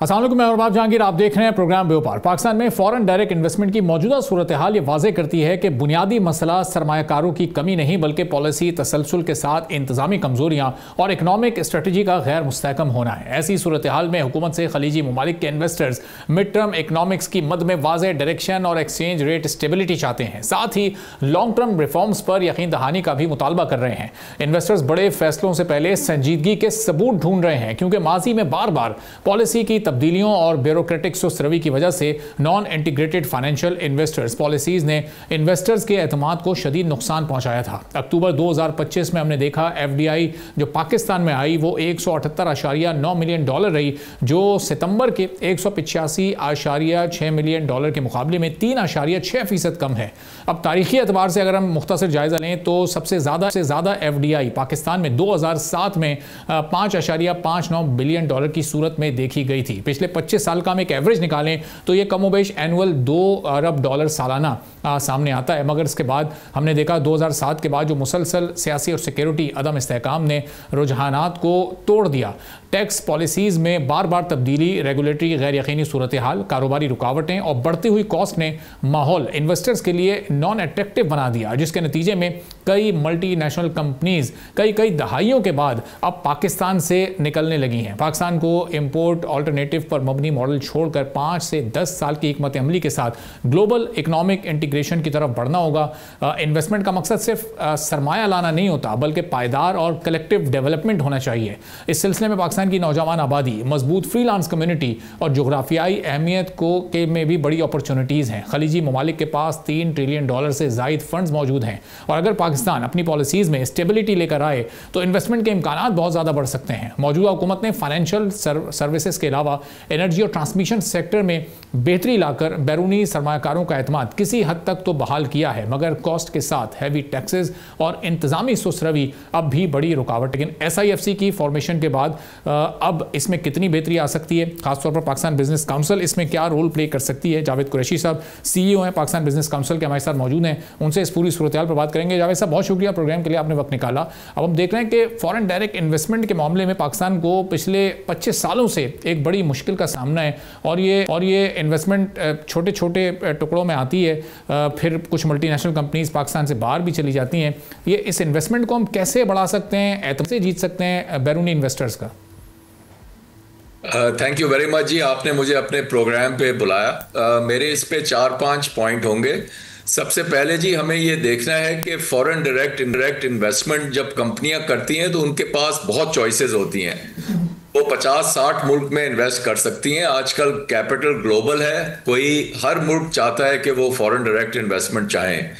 अस्सलाम वालेकुम, मैं अरबाज जहांगीर। आप देख रहे हैं प्रोग्राम व्यापार। पाकिस्तान में फॉरेन डायरेक्ट इन्वेस्टमेंट की मौजूदा सूरत हाल ये वाज़ेह करती है कि बुनियादी मसला सरमायाकारों की कमी नहीं बल्कि पॉलिसी तसलसल के साथ इंतजामी कमजोरियां और इकनॉमिक स्ट्रेटजी का गैर मुस्तहकम होना है। ऐसी सूरत हाल में हुकूमत से खलीजी ममालिक के इन्वेस्टर्स मिड टर्म इकनॉमिक्स की मद में वाज़ेह डायरेक्शन और एक्सचेंज रेट स्टेबिलिटी चाहते हैं, साथ ही लॉन्ग टर्म रिफॉर्म्स पर यकीन दहानी का भी मुतालबा कर रहे हैं। इन्वेस्टर्स बड़े फैसलों से पहले संजीदगी के सबूत ढूंढ रहे हैं, क्योंकि माजी में बार बार पॉलिसी की तब्दीलियों और ब्यूरोक्रेटिक सुस्त रवि की वजह से non integrated financial investors policies ने इन्वेस्टर्स के एतमाद को शदीद नुकसान पहुंचाया था। अक्टूबर 2025 में हमने देखा FDI जो पाकिस्तान में आई वो $178.9 मिलियन रही, जो सितंबर के $185.6 मिलियन के मुकाबले में 3.6% कम है। अब तारीखी एतबार से अगर हम मुख्तसर जायजा लें तो सबसे ज़्यादा FDI पाकिस्तान में 2007 में $5.59 बिलियन की सूरत में देखी गई थी। पिछले 25 साल का हम एक एवरेज निकालें तो ये कमोबेश एनुअल $2 अरब सालाना सामने आता है। मगर इसके बाद हमने देखा 2007 के बाद जो मुसलसल सियासी और सिक्योरिटी अदम इस्तेहकाम ने रुझानात को तोड़ दिया। टैक्स पॉलिसीज़ में बार बार तब्दीली, रेगुलेटरी गैर यकीनी सूरत हाल, कारोबारी रुकावटें और बढ़ती हुई कॉस्ट ने माहौल इन्वेस्टर्स के लिए नॉन अट्रैक्टिव बना दिया, जिसके नतीजे में कई मल्टी नेशनल कंपनीज कई दहाइयों के बाद अब पाकिस्तान से निकलने लगी हैं। पाकिस्तान को इम्पोर्ट ऑल्टरनेटिव पर मबनी मॉडल छोड़कर 5 से 10 साल की हिकमत अमली के साथ ग्लोबल इकनॉमिक इंटीग्रेशन की तरफ बढ़ना होगा। इन्वेस्टमेंट का मकसद सिर्फ सरमाया लाना नहीं होता बल्कि पायदार और कलेक्टिव डेवलपमेंट होना चाहिए। इस सिलसिले में पाकिस्तान की नौजवान आबादी, मजबूत फ्रीलांस कम्युनिटी और जोग्राफियाई अहमियत के में भी बड़ी अपॉर्चुनिटीज़ हैं। खलीजी ममालिक के पास $3 ट्रिलियन से ज़ायद फंड्स मौजूद हैं और अगर पाकिस्तान अपनी पॉलिसीज़ में स्टेबिलिटी लेकर आए तो इन्वेस्टमेंट के इम्कानात बहुत ज़्यादा बढ़ सकते हैं। मौजूदा हुकूमत ने फाइनेंशियल सर्विसेज के अलावा एनर्जी और ट्रांसमिशन सेक्टर में बेहतरी लाकर बैरूनी सरमायाकारों का एतमाद किसी हद तक तो बहाल किया है, मगर कॉस्ट के साथ हैवी टैक्सेस और इंतजामी सुसरवी अब भी बड़ी रुकावट। लेकिन SIFC की फॉर्मेशन के बाद अब इसमें कितनी बेहतरी आ सकती है, खासतौर पर पाकिस्तान बिजनेस काउंसिल इसमें क्या रोल प्ले कर सकती है। जावेद कुरैशी साहब CEO हैं पाकिस्तान बिजनेस काउंसिल के, हमारे साथ मौजूद हैं, उनसे इस पूरी सूरत हाल पर बात करेंगे। जावेद साहब, बहुत शुक्रिया प्रोग्राम के लिए, आपने वक्त निकाला। अब हम देख रहे हैं कि फॉरेन डायरेक्ट इन्वेस्टमेंट के मामले में पाकिस्तान को पिछले 25 सालों से एक बड़ी मुश्किल का सामना है और ये इन्वेस्टमेंट छोटे छोटे टुकड़ों में आती है, फिर कुछ मल्टीनेशनल कंपनीज पाकिस्तान से बाहर भी चली जाती हैं। ये इस इन्वेस्टमेंट को हम कैसे बढ़ा सकते हैं, एतमाद से जीत सकते हैं बैरूनी इन्वेस्टर्स का? थैंक यू वेरी मच जी, आपने मुझे अपने प्रोग्राम पे बुलाया। मेरे इस पे 4-5 पॉइंट होंगे। सबसे पहले जी, हमें ये देखना है कि फॉरेन डायरेक्ट इनडायरेक्ट इन्वेस्टमेंट जब कंपनियां करती हैं तो उनके पास बहुत चॉइसेस होती हैं। वो 50-60 मुल्क में इन्वेस्ट कर सकती हैं। आजकल कैपिटल ग्लोबल है, हर मुल्क चाहता है कि वो फॉरेन डायरेक्ट इन्वेस्टमेंट चाहें।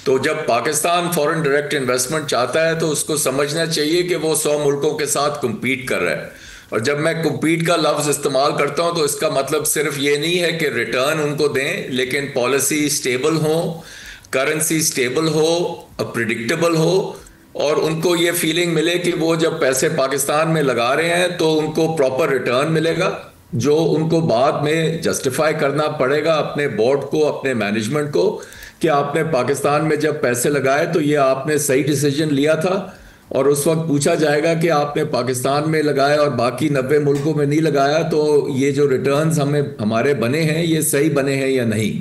तो जब पाकिस्तान फॉरेन डायरेक्ट इन्वेस्टमेंट चाहता है तो उसको समझना चाहिए कि वो 100 मुल्कों के साथ कम्पीट कर रहा है। और जब मैं कम्पीट का लफ्ज़ इस्तेमाल करता हूं तो इसका मतलब सिर्फ ये नहीं है कि रिटर्न उनको दें, लेकिन पॉलिसी स्टेबल हो, करेंसी स्टेबल हो, प्रिडिक्टेबल हो और उनको ये फीलिंग मिले कि वो जब पैसे पाकिस्तान में लगा रहे हैं तो उनको प्रॉपर रिटर्न मिलेगा, जो उनको बाद में जस्टिफाई करना पड़ेगा अपने बोर्ड को, अपने मैनेजमेंट को, कि आपने पाकिस्तान में जब पैसे लगाए तो ये आपने सही डिसीजन लिया था। और उस वक्त पूछा जाएगा कि आपने पाकिस्तान में लगाया और बाकी 90 मुल्कों में नहीं लगाया, तो ये जो रिटर्न्स हमारे बने हैं ये सही बने हैं या नहीं।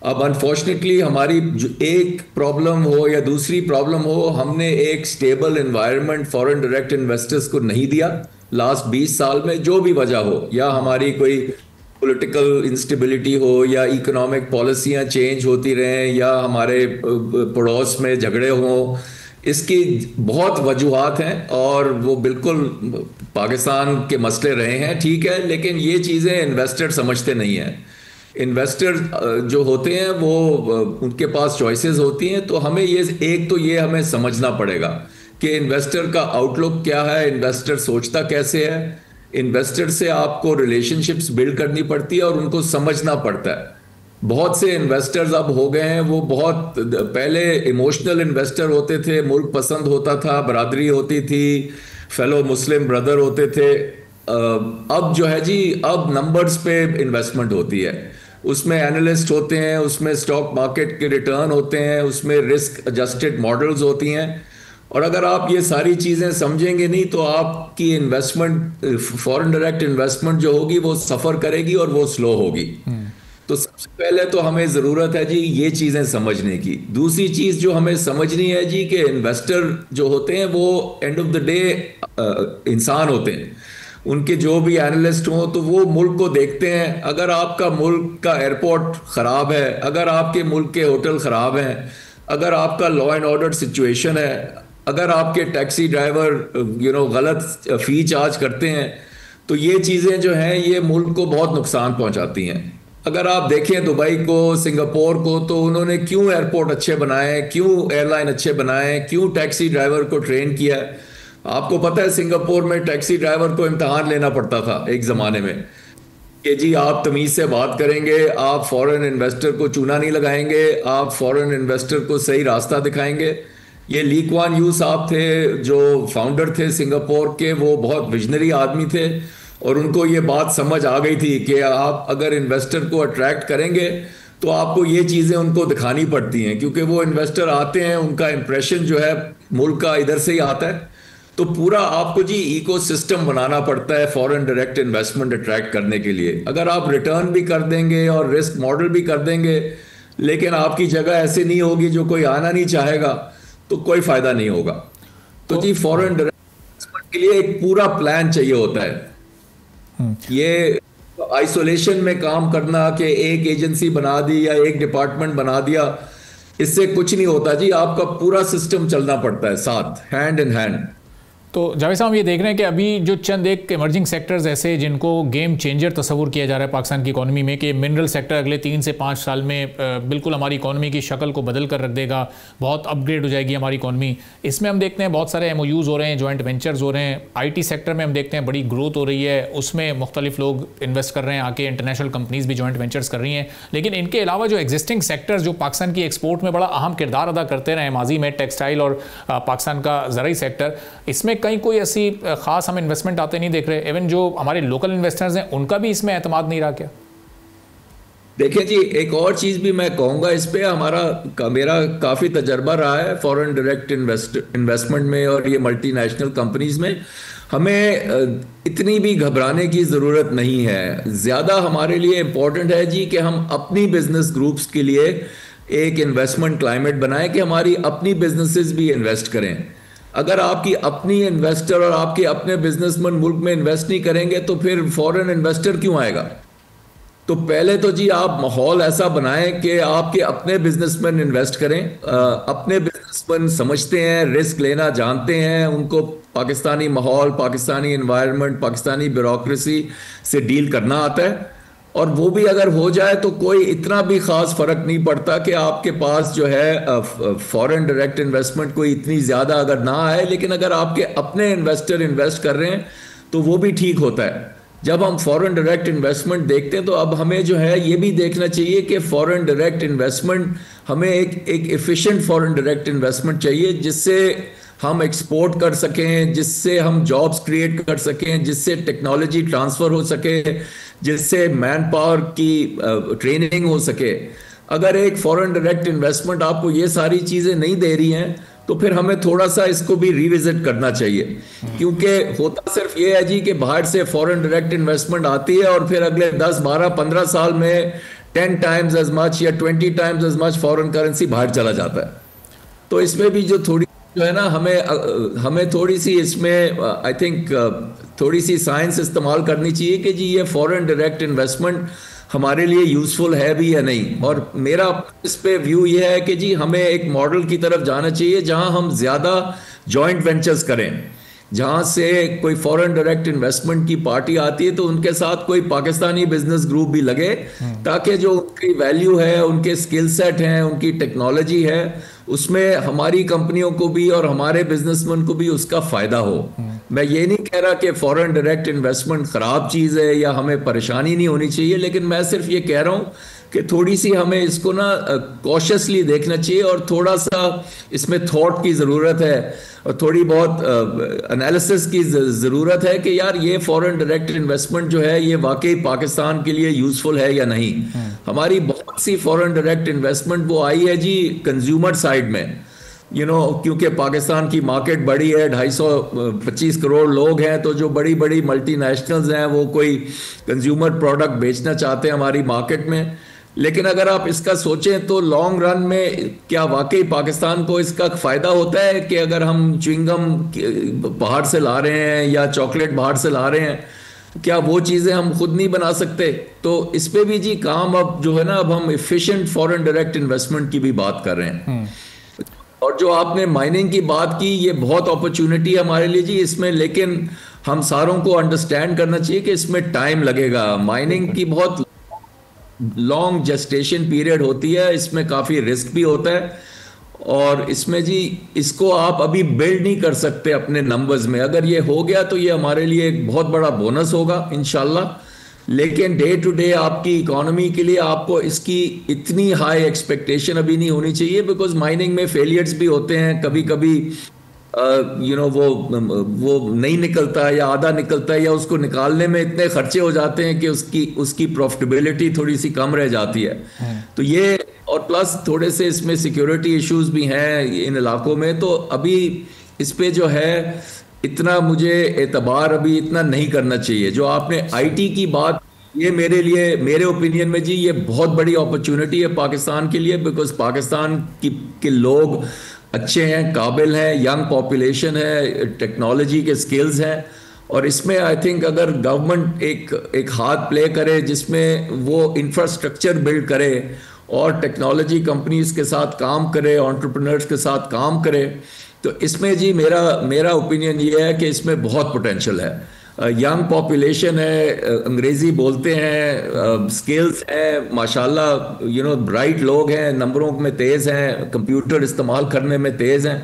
अब अनफॉर्चुनेटली हमारी एक प्रॉब्लम हो या दूसरी प्रॉब्लम हो, हमने एक stable environment foreign direct investors को नहीं दिया लास्ट 20 साल में, जो भी वजह हो, या हमारी कोई पॉलिटिकल इंस्टेबिलिटी हो या इकोनॉमिक पॉलिसियाँ चेंज होती रहें या हमारे पड़ोस में झगड़े हों। इसकी बहुत वजूहात हैं और वो बिल्कुल पाकिस्तान के मसले रहे हैं, ठीक है, लेकिन ये चीज़ें इन्वेस्टर समझते नहीं हैं। इन्वेस्टर जो होते हैं वो उनके पास चॉइसेस होती हैं, तो हमें ये हमें समझना पड़ेगा कि इन्वेस्टर का आउटलुक क्या है, इन्वेस्टर सोचता कैसे है। इन्वेस्टर से आपको रिलेशनशिप्स बिल्ड करनी पड़ती है और उनको समझना पड़ता है। बहुत से इन्वेस्टर्स अब हो गए हैं, वो बहुत पहले इमोशनल इन्वेस्टर होते थे, मुल्क पसंद होता था, बरादरी होती थी, फेलो मुस्लिम ब्रदर होते थे। अब जो है जी, अब नंबर्स पे इन्वेस्टमेंट होती है, उसमें एनालिस्ट होते हैं, उसमें स्टॉक मार्केट के रिटर्न होते हैं, उसमें रिस्क एडजस्टेड मॉडल्स होती हैं। और अगर आप ये सारी चीज़ें समझेंगे नहीं तो आपकी इन्वेस्टमेंट, फॉरेन डायरेक्ट इन्वेस्टमेंट जो होगी वो सफ़र करेगी और वो स्लो होगी। तो सबसे पहले तो हमें ज़रूरत है जी ये चीज़ें समझने की। दूसरी चीज़ जो हमें समझनी है जी कि इन्वेस्टर जो होते हैं वो एंड ऑफ द डे इंसान होते हैं। उनके जो भी एनालिस्ट हों तो वो मुल्क को देखते हैं। अगर आपका मुल्क का एयरपोर्ट ख़राब है, अगर आपके मुल्क के होटल ख़राब हैं, अगर आपका लॉ एंड ऑर्डर सिचुएशन है, अगर आपके टैक्सी ड्राइवर गलत फ़ी चार्ज करते हैं, तो ये चीज़ें जो हैं ये मुल्क को बहुत नुकसान पहुंचाती हैं। अगर आप देखें दुबई को, सिंगापुर को, तो उन्होंने क्यों एयरपोर्ट अच्छे बनाए, क्यों एयरलाइन अच्छे बनाए, क्यों टैक्सी ड्राइवर को ट्रेन किया। आपको पता है सिंगापुर में टैक्सी ड्राइवर को इम्तहान लेना पड़ता था एक ज़माने में कि जी आप तमीज़ से बात करेंगे, आप फॉरेन इन्वेस्टर को चूना नहीं लगाएंगे, आप फॉरेन इन्वेस्टर को सही रास्ता दिखाएंगे। ये ली कुआन यू साहब थे जो फाउंडर थे सिंगापुर के, वो बहुत विजनरी आदमी थे और उनको ये बात समझ आ गई थी कि आप अगर इन्वेस्टर को अट्रैक्ट करेंगे तो आपको ये चीज़ें उनको दिखानी पड़ती हैं, क्योंकि वो इन्वेस्टर आते हैं, उनका इंप्रेशन जो है मुल्क का इधर से ही आता है। तो पूरा आपको जी इकोसिस्टम बनाना पड़ता है फॉरेन डायरेक्ट इन्वेस्टमेंट अट्रैक्ट करने के लिए। अगर आप रिटर्न भी कर देंगे और रिस्क मॉडल भी कर देंगे, लेकिन आपकी जगह ऐसे नहीं होगी जो कोई आना नहीं चाहेगा, तो कोई फ़ायदा नहीं होगा। तो जी फॉरेन डायरेक्ट इन्वेस्टमेंट के लिए एक पूरा प्लान चाहिए होता है। ये आइसोलेशन में काम करना कि एक एजेंसी बना दी या एक डिपार्टमेंट बना दिया, इससे कुछ नहीं होता जी। आपका पूरा सिस्टम चलना पड़ता है साथ, हैंड इन हैंड। तो जावेद साहब ये देख रहे हैं कि अभी जो चंद एक इमर्जिंग सेक्टर्स ऐसे जिनको गेम चेंजर तस्वुर किया जा रहा है पाकिस्तान की इकोनॉमी में कि मिनरल सेक्टर अगले 3 से 5 साल में बिल्कुल हमारी इकोनॉमी की शक्ल को बदल कर रख देगा, बहुत अपग्रेड हो जाएगी हमारी इकोनॉमी। इसमें हम देखते हैं बहुत सारे MOUs हो रहे हैं, जॉइंट वेंचर्स हो रहे हैं। IT सेक्टर में हम देखते हैं बड़ी ग्रोथ हो रही है, उसमें मुख्तलिफ लोग इन्वेस्ट कर रहे हैं, आके इंटरनेशनल कंपनीज भी जॉइंट वेंचर्स कर रही हैं। लेकिन इनके अलावा जो एग्जिस्टिंग सेक्टर्स जो पाकिस्तान की एक्सपोर्ट में बड़ा अहम किरदार अदा करते रहे माजी में, टेक्सटाइल और पाकिस्तान का ज़राई सेक्टर, इसमें कहीं कोई ऐसी खास हम इन्वेस्टमेंट आते नहीं देख रहे। इवन जो हमारे लोकल इन्वेस्टर्स हैं उनका भी इसमें एतमाद नहीं रहा क्या? देखिए जी, एक और चीज़ भी मैं कहूँगा इस पे, मेरा काफ़ी तजर्बा रहा है फॉरेन डायरेक्ट इन्वेस्टमेंट में और ये मल्टीनेशनल कंपनीज में। हमें इतनी भी घबराने की ज़रूरत नहीं है। ज़्यादा हमारे लिए इम्पोर्टेंट है जी कि हम अपनी बिजनेस ग्रुप्स के लिए एक इन्वेस्टमेंट क्लाइमेट बनाएं कि हमारी अपनी बिजनेसेस भी इन्वेस्ट करें। अगर आपकी अपनी इन्वेस्टर और आपके अपने बिजनेसमैन मुल्क में इन्वेस्ट नहीं करेंगे तो फिर फॉरेन इन्वेस्टर क्यों आएगा? तो पहले तो जी आप माहौल ऐसा बनाएं कि आपके अपने बिजनेसमैन इन्वेस्ट करें। अपने बिजनेसमैन समझते हैं, रिस्क लेना जानते हैं, उनको पाकिस्तानी माहौल, पाकिस्तानी एनवायरनमेंट, पाकिस्तानी ब्यूरोक्रेसी से डील करना आता है। और वो भी अगर हो जाए तो कोई इतना भी ख़ास फ़र्क नहीं पड़ता कि आपके पास जो है फॉरेन डायरेक्ट इन्वेस्टमेंट कोई इतनी ज़्यादा अगर ना आए, लेकिन अगर आपके अपने इन्वेस्टर इन्वेस्ट कर रहे हैं तो वो भी ठीक होता है। जब हम फॉरेन डायरेक्ट इन्वेस्टमेंट देखते हैं तो अब हमें जो है ये भी देखना चाहिए कि फॉरेन डायरेक्ट इन्वेस्टमेंट, हमें एक एफिशिएंट फॉरेन डायरेक्ट इन्वेस्टमेंट चाहिए जिससे हम एक्सपोर्ट कर सकें, जिससे हम जॉब्स क्रिएट कर सकें, जिससे टेक्नोलॉजी ट्रांसफ़र हो सके, जिससे मैन पावर की ट्रेनिंग हो सके। अगर एक फॉरेन डायरेक्ट इन्वेस्टमेंट आपको ये सारी चीज़ें नहीं दे रही हैं तो फिर हमें थोड़ा सा इसको भी रिविजिट करना चाहिए, क्योंकि होता सिर्फ ये है जी कि बाहर से फॉरेन डायरेक्ट इन्वेस्टमेंट आती है और फिर अगले 10, 12, 15 साल में 10 टाइम्स एज मच या 20 times as much foreign currency बाहर चला जाता है। तो इसमें भी जो है ना, हमें थोड़ी सी इसमें आई थिंक थोड़ी सी साइंस इस्तेमाल करनी चाहिए कि जी ये फॉरेन डायरेक्ट इन्वेस्टमेंट हमारे लिए यूज़फुल है भी या नहीं। और मेरा इस पे व्यू ये है कि जी हमें एक मॉडल की तरफ जाना चाहिए जहां हम ज़्यादा जॉइंट वेंचर्स करें, जहां से कोई फॉरेन डायरेक्ट इन्वेस्टमेंट की पार्टी आती है तो उनके साथ कोई पाकिस्तानी बिजनेस ग्रुप भी लगे, ताकि जो उनकी वैल्यू है, उनके स्किल सेट हैं, उनकी टेक्नोलॉजी है, उसमें हमारी कंपनियों को भी और हमारे बिजनेसमैन को भी उसका फ़ायदा हो। मैं ये नहीं कह रहा कि फॉरेन डायरेक्ट इन्वेस्टमेंट ख़राब चीज़ है या हमें परेशानी नहीं होनी चाहिए, लेकिन मैं सिर्फ ये कह रहा हूँ कि थोड़ी सी हमें इसको ना कॉशियसली देखना चाहिए और थोड़ा सा इसमें थॉट की ज़रूरत है और थोड़ी बहुत एनालिसिस की ज़रूरत है कि यार ये फॉरेन डायरेक्ट इन्वेस्टमेंट जो है ये वाकई पाकिस्तान के लिए यूज़फुल है या नहीं। हमारी बहुत सी फॉरेन डायरेक्ट इन्वेस्टमेंट वो आई है जी कंज्यूमर साइड में, क्योंकि पाकिस्तान की मार्केट बड़ी है, 225 करोड़ लोग हैं, तो जो बड़ी बड़ी मल्टीनेशनल्स हैं वो कोई कंज्यूमर प्रोडक्ट बेचना चाहते हैं हमारी मार्केट में। लेकिन अगर आप इसका सोचें तो लॉन्ग रन में क्या वाकई पाकिस्तान को इसका फायदा होता है कि अगर हम च्युइंगम बाहर से ला रहे हैं या चॉकलेट बाहर से ला रहे हैं, क्या वो चीज़ें हम खुद नहीं बना सकते? तो इस पे भी जी काम अब जो है ना, अब हम एफिशिएंट फॉरेन डायरेक्ट इन्वेस्टमेंट की भी बात कर रहे हैं। और जो आपने माइनिंग की बात की, ये बहुत अपॉर्चुनिटी है हमारे लिए जी इसमें, लेकिन हम सारों को अंडरस्टैंड करना चाहिए कि इसमें टाइम लगेगा। माइनिंग की बहुत लॉन्ग जेस्टेशन पीरियड होती है, इसमें काफ़ी रिस्क भी होता है, और इसमें जी इसको आप अभी बिल्ड नहीं कर सकते अपने नंबर्स में। अगर ये हो गया तो ये हमारे लिए एक बहुत बड़ा बोनस होगा इंशाल्लाह, लेकिन डे टू डे आपकी इकोनॉमी के लिए आपको इसकी इतनी हाई एक्सपेक्टेशन अभी नहीं होनी चाहिए, बिकॉज माइनिंग में फेलियर्स भी होते हैं कभी कभी। वो नहीं निकलता है या आधा निकलता है, या उसको निकालने में इतने खर्चे हो जाते हैं कि उसकी प्रॉफिटेबिलिटी थोड़ी सी कम रह जाती है। तो ये, और प्लस थोड़े से इसमें सिक्योरिटी इश्यूज भी हैं इन इलाकों में, तो अभी इस पे जो है इतना मुझे एतबार अभी इतना नहीं करना चाहिए। जो आपने आईटी की बात, ये मेरे ओपिनियन में जी ये बहुत बड़ी अपॉर्चुनिटी है पाकिस्तान के लिए, बिकॉज पाकिस्तान के लोग अच्छे हैं, काबिल हैं, यंग पॉपुलेशन है, टेक्नोलॉजी के स्किल्स हैं, और इसमें आई थिंक अगर गवर्नमेंट एक हाथ प्ले करे जिसमें वो इंफ्रास्ट्रक्चर बिल्ड करे और टेक्नोलॉजी कंपनीज के साथ काम करे, एंटरप्रेन्योर्स के साथ काम करे, तो इसमें जी मेरा ओपिनियन ये है कि इसमें बहुत पोटेंशियल है। यंग पॉपुलेशन है, अंग्रेजी बोलते हैं, स्किल्स हैं माशाल्लाह, ब्राइट लोग हैं, नंबरों में तेज हैं, कंप्यूटर इस्तेमाल करने में तेज हैं।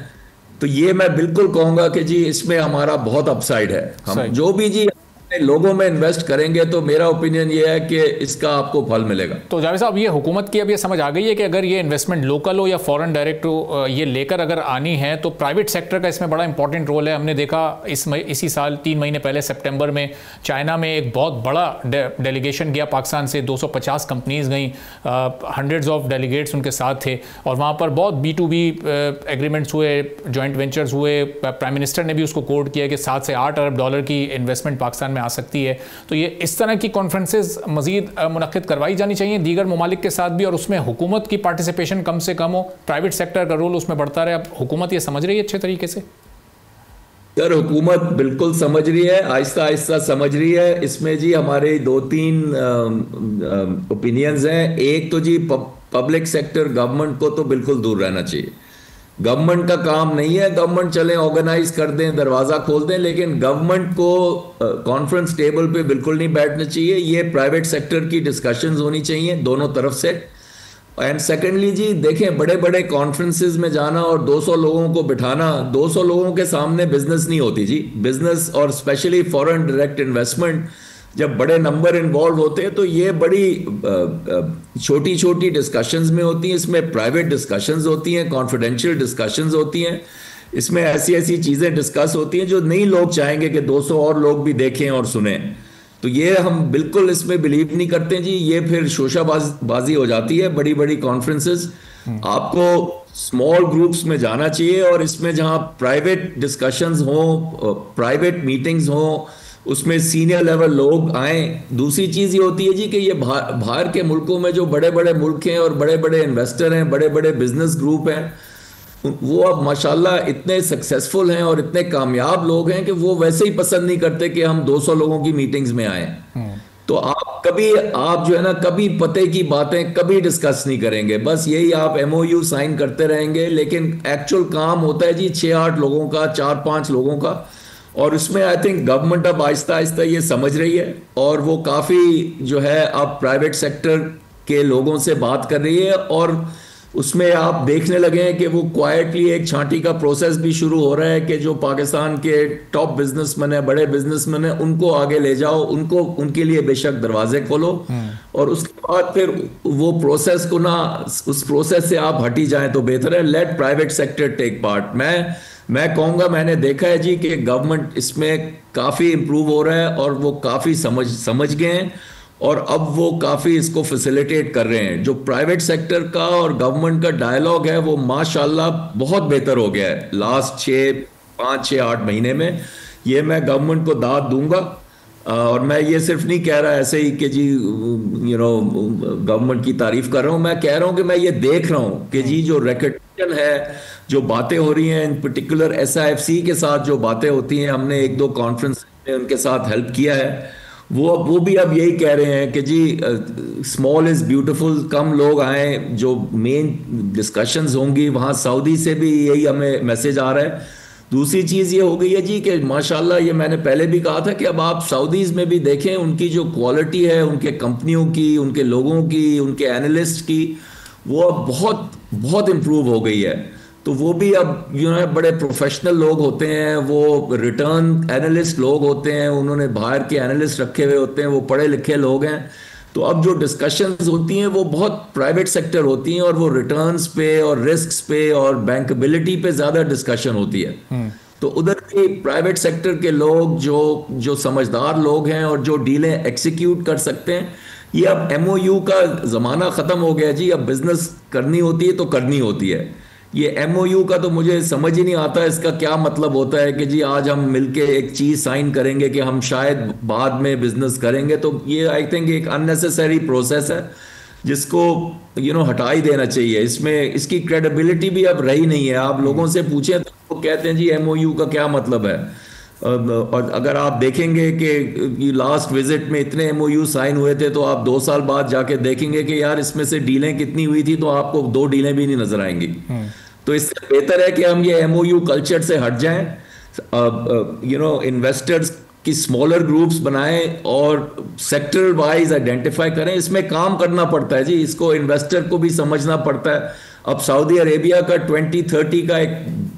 तो ये मैं बिल्कुल कहूँगा कि जी इसमें हमारा बहुत अपसाइड है। हम जो भी जी लोगों में इन्वेस्ट करेंगे तो मेरा ओपिनियन ये है कि इसका आपको फल मिलेगा। तो जावेद साहब, ये हुकूमत की अब ये समझ आ गई है कि अगर ये इन्वेस्टमेंट लोकल हो या फॉरेन डायरेक्ट हो, ये लेकर अगर आनी है तो प्राइवेट सेक्टर का इसमें बड़ा इंपॉर्टेंट रोल है। हमने देखा इसी साल 3 महीने पहले सितंबर में चाइना में एक बहुत बड़ा डेलीगेशन गया पाकिस्तान से, 250 कंपनीज गई, हंड्रेड्स ऑफ डेलीगेट्स उनके साथ थे, और वहाँ पर बहुत B2B एग्रीमेंट्स हुए, जॉइंट वेंचर्स हुए। प्राइम मिनिस्टर ने भी उसको कोट किया कि 7 से 8 अरब डॉलर की इन्वेस्टमेंट पाकिस्तान में आ सकती है। तो ये इस तरह की कॉन्फ्रेंसेस मजीद मुनक्किद करवाई जानी चाहिए दीगर ममालिक के साथ भी, और उसमें हुकूमत की पार्टिसिपेशन कम से कम हो, प्राइवेट सेक्टर का रोल उसमें बढ़ता रहे। अब हुकूमत ये समझ रही है अच्छे तरीके से? सर, हुकूमत बिल्कुल समझ रही है, आहिस्ता आहिस्ता समझ रही है। इसमें जी हमारे 2-3 ओपिनियंस हैं। एक तो जी पब्लिक सेक्टर गवर्नमेंट को तो बिल्कुल दूर रहना चाहिए। गवर्नमेंट का काम नहीं है, गवर्नमेंट चले ऑर्गेनाइज कर दें, दरवाज़ा खोल दें, लेकिन गवर्नमेंट को कॉन्फ्रेंस टेबल पे बिल्कुल नहीं बैठना चाहिए। ये प्राइवेट सेक्टर की डिस्कशंस होनी चाहिए दोनों तरफ से। एंड सेकेंडली जी देखें, बड़े बड़े कॉन्फ्रेंसेस में जाना और 200 लोगों को बिठाना, 200 लोगों के सामने बिजनेस नहीं होती जी। बिजनेस और स्पेशली फॉरेन डायरेक्ट इन्वेस्टमेंट जब बड़े नंबर इन्वॉल्व होते हैं तो ये बड़ी छोटी छोटी डिस्कशंस में होती हैं। इसमें प्राइवेट डिस्कशंस होती हैं, कॉन्फिडेंशियल डिस्कशंस होती हैं, इसमें ऐसी ऐसी चीज़ें डिस्कस होती हैं जो नहीं लोग चाहेंगे कि 200 और लोग भी देखें और सुने। तो ये हम बिल्कुल इसमें बिलीव नहीं करते जी। ये फिर शोशाबाजी हो जाती है। बड़ी बड़ी कॉन्फ्रेंसेस आपको स्मॉल ग्रुप्स में जाना चाहिए, और इसमें जहाँ प्राइवेट डिस्कशंस हों, प्राइवेट मीटिंग्स हों, उसमें सीनियर लेवल लोग आए। दूसरी चीज़ ये होती है जी कि ये बाहर के मुल्कों में जो बड़े बड़े मुल्क हैं और बड़े बड़े इन्वेस्टर हैं, बड़े बड़े बिजनेस ग्रुप हैं, वो अब माशाल्लाह इतने सक्सेसफुल हैं और इतने कामयाब लोग हैं कि वो वैसे ही पसंद नहीं करते कि हम 200 लोगों की मीटिंग्स में आए। तो आप जो है ना, कभी पते की बातें कभी डिस्कस नहीं करेंगे, बस यही आप MOU साइन करते रहेंगे, लेकिन एक्चुअल काम होता है जी 6-8 लोगों का, 4-5 लोगों का। और उसमें आई थिंक गवर्नमेंट अब आहिस्ता आहिस्ता ये समझ रही है, और वो काफ़ी जो है अब प्राइवेट सेक्टर के लोगों से बात कर रही है, और उसमें आप देखने लगे हैं कि वो क्वाइटली एक छांटी का प्रोसेस भी शुरू हो रहा है कि जो पाकिस्तान के टॉप बिजनेसमैन है, बड़े बिजनेसमैन है, उनको आगे ले जाओ, उनके लिए बेशक दरवाजे खोलो, और उसके बाद फिर वो प्रोसेस को ना, उस प्रोसेस से आप हटी जाएं तो बेहतर है। Let private sector take part. मैं कहूँगा, मैंने देखा है जी कि गवर्नमेंट इसमें काफ़ी इम्प्रूव हो रहा है और वो काफ़ी समझ गए हैं, और अब वो काफ़ी इसको फैसिलिटेट कर रहे हैं। जो प्राइवेट सेक्टर का और गवर्नमेंट का डायलॉग है वो माशाल्लाह बहुत बेहतर हो गया है लास्ट 5-6-8 महीने में। ये मैं गवर्नमेंट को दाद दूंगा। और मैं ये सिर्फ नहीं कह रहा ऐसे ही कि जी गवर्नमेंट की तारीफ कर रहा हूँ, मैं कह रहा हूँ कि मैं ये देख रहा हूँ कि जी जो रिकग्निशन है, जो बातें हो रही हैं, इन पर्टिकुलर SIFC के साथ जो बातें होती हैं, हमने 1-2 कॉन्फ्रेंस में उनके साथ हेल्प किया है, वो भी अब यही कह रहे हैं कि जी स्मॉल इज़ ब्यूटीफुल, कम लोग आए। जो मेन डिस्कशंस होंगी वहाँ सऊदी से भी यही हमें मैसेज आ रहा है। दूसरी चीज़ ये हो गई है जी कि माशाल्लाह, ये मैंने पहले भी कहा था कि अब आप सऊदीज़ में भी देखें उनकी जो क्वालिटी है, उनके कंपनियों की, उनके लोगों की, उनके एनालिस्ट की, वो अब बहुत बहुत इम्प्रूव हो गई है। तो वो भी अब बड़े प्रोफेशनल लोग होते हैं, वो रिटर्न एनालिस्ट लोग होते हैं, उन्होंने बाहर के एनालिस्ट रखे हुए होते हैं, वो पढ़े लिखे लोग हैं। तो अब जो डिस्कशंस होती हैं वो बहुत प्राइवेट सेक्टर होती हैं और वो रिटर्न्स पे और रिस्क्स पे और बैंकेबिलिटी पे ज़्यादा डिस्कशन होती है। तो उधर के प्राइवेट सेक्टर के लोग जो समझदार लोग हैं और जो डीलें एक्सिक्यूट कर सकते हैं, ये अब MOU का ज़माना ख़त्म हो गया जी। अब बिजनेस करनी होती है तो करनी होती है। ये MOU का तो मुझे समझ ही नहीं आता इसका क्या मतलब होता है कि जी आज हम मिलके एक चीज़ साइन करेंगे कि हम शायद बाद में बिजनेस करेंगे। तो ये आई थिंक एक अननेसेसरी प्रोसेस है जिसको हटा ही देना चाहिए। इसमें इसकी क्रेडिबिलिटी भी अब रही नहीं है। आप लोगों से पूछें तो वो कहते हैं जी MOU का क्या मतलब है। और अगर आप देखेंगे कि लास्ट विजिट में इतने MOU साइन हुए थे, तो आप 2 साल बाद जाके देखेंगे कि यार इसमें से डीलें कितनी हुई थी, तो आपको 2 डीलें भी नहीं नजर आएंगी। तो इससे बेहतर है कि हम ये MOU कल्चर से हट जाएं, इन्वेस्टर्स की स्मॉलर ग्रुप्स बनाएं और सेक्टर वाइज आइडेंटिफाई करें। इसमें काम करना पड़ता है जी, इसको इन्वेस्टर को भी समझना पड़ता है। अब सऊदी अरेबिया का 2030 का एक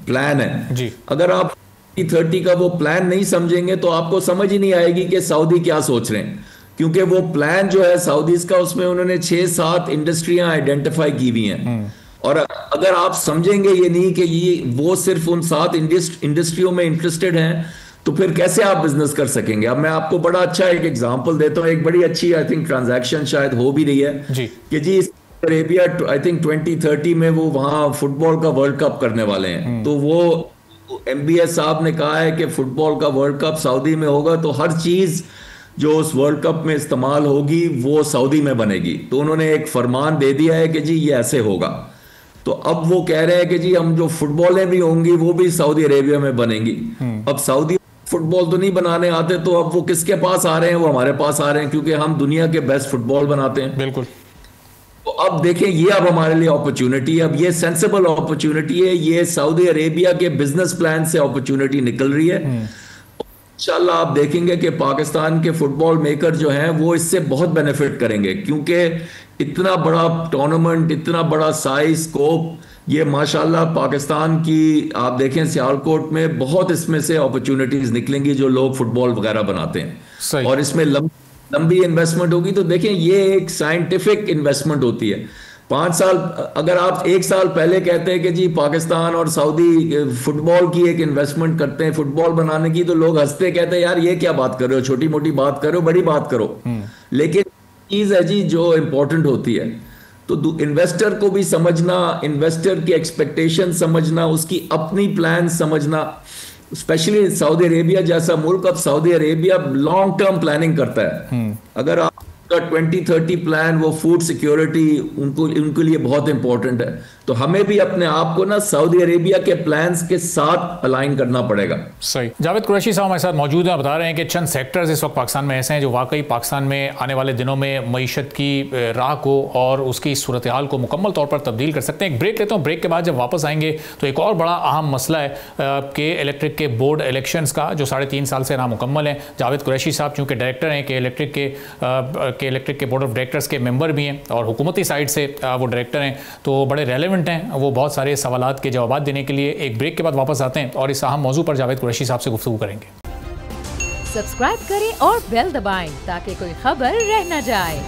प्लान है जी। अगर आप 2030 का वो प्लान नहीं समझेंगे तो आपको समझ ही नहीं आएगी कि सऊदी क्या सोच रहे हैं, क्योंकि वो प्लान जो है सऊदीज का, उसमें उन्होंने 6-7 इंडस्ट्रियां आइडेंटिफाई की हुई हैं। और अगर आप समझेंगे ये नहीं कि ये वो सिर्फ उन 7 इंडस्ट्रियों में इंटरेस्टेड हैं, तो फिर कैसे आप बिजनेस कर सकेंगे। अब मैं आपको बड़ा अच्छा एक एग्जांपल देता हूँ। एक बड़ी अच्छी आई थिंक ट्रांजैक्शन शायद हो भी रही है जी, कि जी अरेबिया आई थिंक 2030 में वो वहाँ फुटबॉल का वर्ल्ड कप करने वाले हैं। तो वो MBS साहब ने कहा है कि फुटबॉल का वर्ल्ड कप सऊदी में होगा, तो हर चीज़ जो उस वर्ल्ड कप में इस्तेमाल होगी वो सऊदी में बनेगी। तो उन्होंने एक फरमान दे दिया है कि जी ये ऐसे होगा। तो अब वो कह रहे हैं कि जी हम जो फुटबॉलें भी होंगी वो भी सऊदी अरेबिया में बनेंगी। अब सऊदी फुटबॉल तो नहीं बनाने आते, तो अब वो किसके पास आ रहे हैं? वो हमारे पास आ रहे हैं, क्योंकि हम दुनिया के बेस्ट फुटबॉल बनाते हैं। बिल्कुल। तो अब देखें, ये अब हमारे लिए अपॉर्चुनिटी है। अब ये सेंसिबल अपॉर्चुनिटी है, ये सऊदी अरेबिया के बिजनेस प्लान से अपॉर्चुनिटी निकल रही है। इंशाल्लाह आप देखेंगे कि पाकिस्तान के फुटबॉल मेकर जो हैं वो इससे बहुत बेनिफिट करेंगे, क्योंकि इतना बड़ा टूर्नामेंट, इतना बड़ा साइज, स्कोप, ये माशाल्लाह पाकिस्तान की आप देखें सियालकोट में बहुत इसमें से अपॉर्चुनिटीज निकलेंगी जो लोग फुटबॉल वगैरह बनाते हैं। और इसमें लंबी इन्वेस्टमेंट होगी। तो देखें, ये एक साइंटिफिक इन्वेस्टमेंट होती है। 5 साल, अगर आप 1 साल पहले कहते हैं कि जी पाकिस्तान और सऊदी फुटबॉल की एक इन्वेस्टमेंट करते हैं फुटबॉल बनाने की, तो लोग हंसते, कहते हैं यार ये क्या बात कर रहे हो, छोटी मोटी बात करो, बड़ी बात करो। लेकिन चीज़ है जी जो इम्पोर्टेंट होती है। तो इन्वेस्टर को भी समझना, इन्वेस्टर की एक्सपेक्टेशन समझना, उसकी अपनी प्लान समझना, स्पेशली सऊदी अरेबिया जैसा मुल्क। अब Saudi Arabia long term planning करता है। अगर आपका 2030 प्लान, वो फूड सिक्योरिटी उनके लिए बहुत इंपॉर्टेंट है। तो हमें भी अपने आप को ना सऊदी अरेबिया के प्लान्स के साथ अलाइन करना पड़ेगा। सही। जावेद कुरैशी साहब हमारे साथ मौजूद हैं, बता रहे हैं कि चंद सेक्टर्स इस वक्त पाकिस्तान में ऐसे हैं जो वाकई पाकिस्तान में आने वाले दिनों में मईशत की राह को और उसकी सूरत हाल को मुकम्मल तौर पर तब्दील कर सकते हैं। एक ब्रेक लेता हूँ, ब्रेक के बाद जब वापस आएंगे तो एक और बड़ा अहम मसला है कि इलेक्ट्रिक के बोर्ड इलेक्शंस का, जो 3.5 साल से नामुकम्मल है। जावेद कुरैशी साहब चूँकि डायरेक्टर हैं कि इलेक्ट्रिक के बोर्ड ऑफ डायरेक्टर्स के मेंबर भी हैं और हुकूमती साइड से वो डायरेक्टर हैं, तो बड़े रेलेवेंट हैं। वो बहुत सारे सवालात के जवाब देने के लिए एक ब्रेक के बाद वापस आते हैं और इस अहम मौजू पर जावेद कुरैशी साहब से गुफ्तगू करेंगे। सब्सक्राइब करें और बेल दबाएं ताकि कोई खबर रह न जाए।